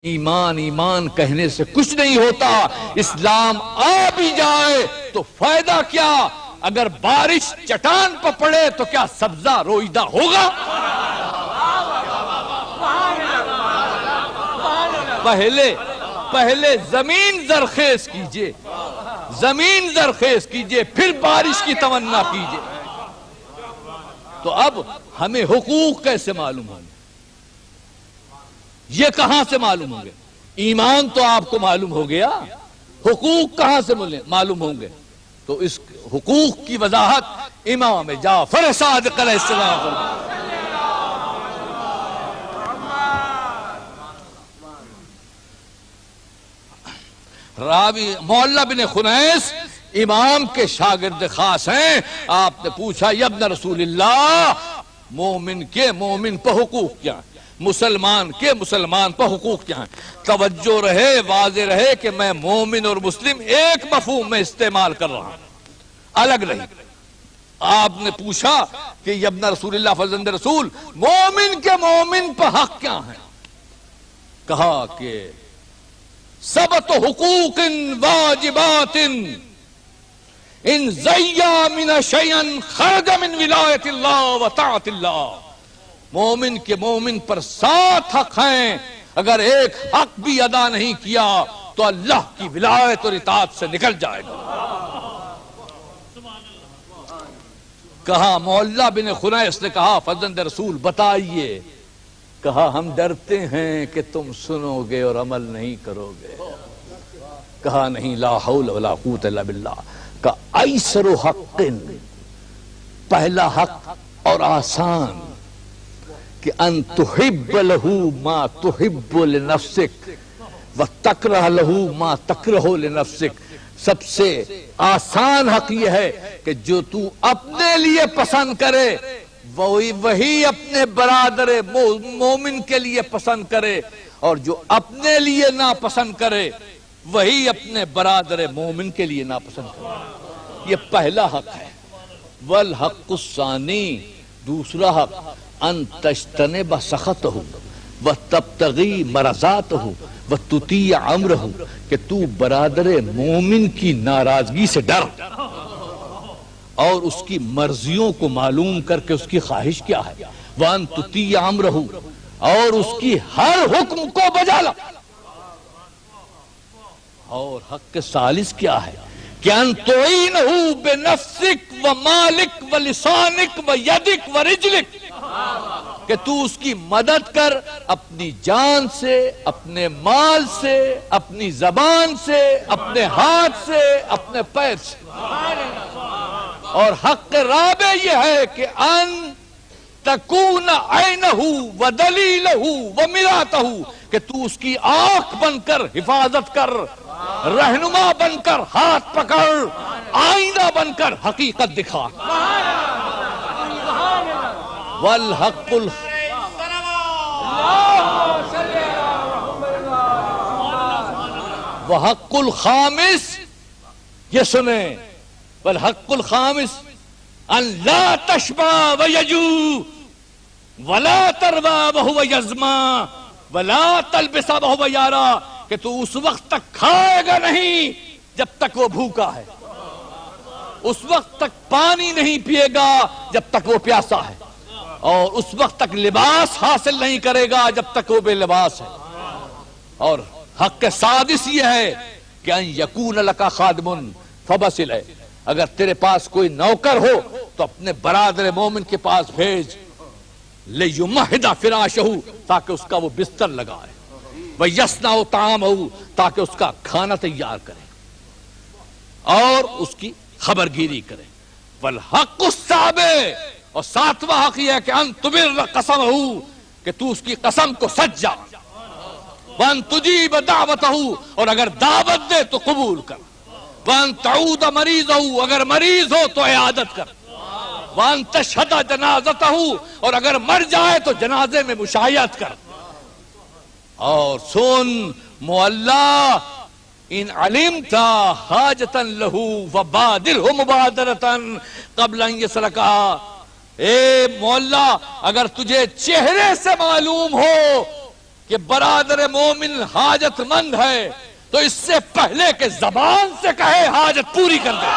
ایمان ایمان کہنے سے کچھ نہیں ہوتا، اسلام آ بھی جائے تو فائدہ کیا؟ اگر بارش چٹان پر پڑے تو کیا سبزہ روئیدہ ہوگا؟ پہلے زمین زرخیز کیجئے، زمین زرخیز کیجئے، پھر بارش کی تمنا کیجئے۔ تو اب ہمیں حقوق کیسے معلوم ہوں گے؟ یہ کہاں سے معلوم ہوں گے؟ ایمان تو آپ کو معلوم ہو گیا، حقوق کہاں سے معلوم ہوں گے؟ تو اس حقوق کی وضاحت امام جعفر صادق علیہ السلام راوی معلّہ بن خنیس امام کے شاگرد خاص ہیں۔ آپ نے پوچھا یا ابن رسول اللہ، مومن پر حقوق کیا ہیں؟ مسلمان کے مسلمان پر حقوق کیا ہیں؟ توجہ رہے، واضح رہے کہ میں مومن اور مسلم ایک مفہوم میں استعمال کر رہا ہوں، الگ نہیں۔ آپ نے پوچھا کہ یا ابن رسول اللہ فرزند رسول، مومن کے مومن پر حق کیا ہیں؟ کہا کہ سبت حقوق واجبات ان زیا من شیئن خرج من ولایت اللہ و طاعت اللہ۔ مومن کے مومن پر 7 حق ہیں، اگر ایک حق بھی ادا نہیں کیا تو اللہ کی ولایت اور اطاعت سے نکل جائے گا۔ کہا معلّہ بن خنیس نے کہا فرزند رسول بتائیے۔ کہا ہم ڈرتے ہیں کہ تم سنو گے اور عمل نہیں کرو گے۔ کہا نہیں، لا حول ولا قوت الا باللہ۔ کہ ایسر حق، پہلا حق اور آسان، کہ ان تحب لہو ما تحب لنفسک وتکرہ لہو ما تکرہ لنفسک۔ سب سے آسان حق یہ ہے کہ جو تو اپنے لیے پسند کرے وہی اپنے برادر مومن کے لیے پسند کرے، اور جو اپنے لیے ناپسند کرے وہی اپنے برادر مومن کے لیے ناپسند کرے۔ یہ پہلا حق ہے۔ والحق الثانی، دوسرا حق، ان تجتنب سخطہ وتبتغی مرضاتہ وتطیع امرہ، کہ تو برادر مومن کی ناراضگی سے ڈر اور اس کی مرضیوں کو معلوم کر کے اس کی خواہش کیا ہے، وان تطیع امرہ، اور اس کی ہر حکم کو بجا لا۔ اور حق ثالث کیا ہے کہ ان تعینہ بنفسک ومالک ولسانک ویدک ورجلک، کہ تو اس کی مدد کر اپنی جان سے، اپنے مال سے، اپنی زبان سے، اپنے ہاتھ سے، اپنے پیر سے۔ اور حق رابع یہ ہے کہ ان تکون عینہ ودلیلہ ومراتہ، کہ تو اس کی آنکھ بن کر حفاظت کر، رہنما بن کر ہاتھ پکڑ، آئینہ بن کر حقیقت دکھا۔ والحق وحق الخامس، یہ سنیں، والحق الخامس ان لا تشبع ویجو ولا تربا وہو یزما ولا تلبس وہو یارا، کہ تو اس وقت تک کھائے گا نہیں جب تک وہ بھوکا ہے، اس وقت تک پانی نہیں پیے گا جب تک وہ پیاسا ہے، اور اس وقت تک لباس حاصل نہیں کرے گا جب تک وہ بے لباس ہے۔ اور حق سادس یہ ہے کہ ان یکون لک خادم فبصل، اگر تیرے پاس کوئی نوکر ہو تو اپنے برادر مومن کے پاس بھیج، لیمہد فراشہ، تاکہ اس کا وہ بستر لگائے، ویصنع طعامہ، تاکہ اس کا کھانا تیار کرے اور اس کی خبرگیری کرے۔ والحق السابع، اور 7واں حق یہ ہے کہ ان تبر قسمہ، کہ تو اس کی قسم کو سچ جا، وان تجیب دعوتہ، اور اگر دعوت دے تو قبول کر، وان تعود مریضہ، اگر مریض ہو تو عیادت کر، وان تشہد جنازتہ، اور اگر مر جائے تو جنازے میں مشاہدت کر۔ اور سن معلّہ، ان علمت حاجتا لہو فبادرہ مبادرتا قبل ان یسلکہ، اے مولا، اگر تجھے چہرے سے معلوم ہو کہ برادر مومن حاجت مند ہے تو اس سے پہلے کہ زبان سے کہے حاجت پوری کر دے.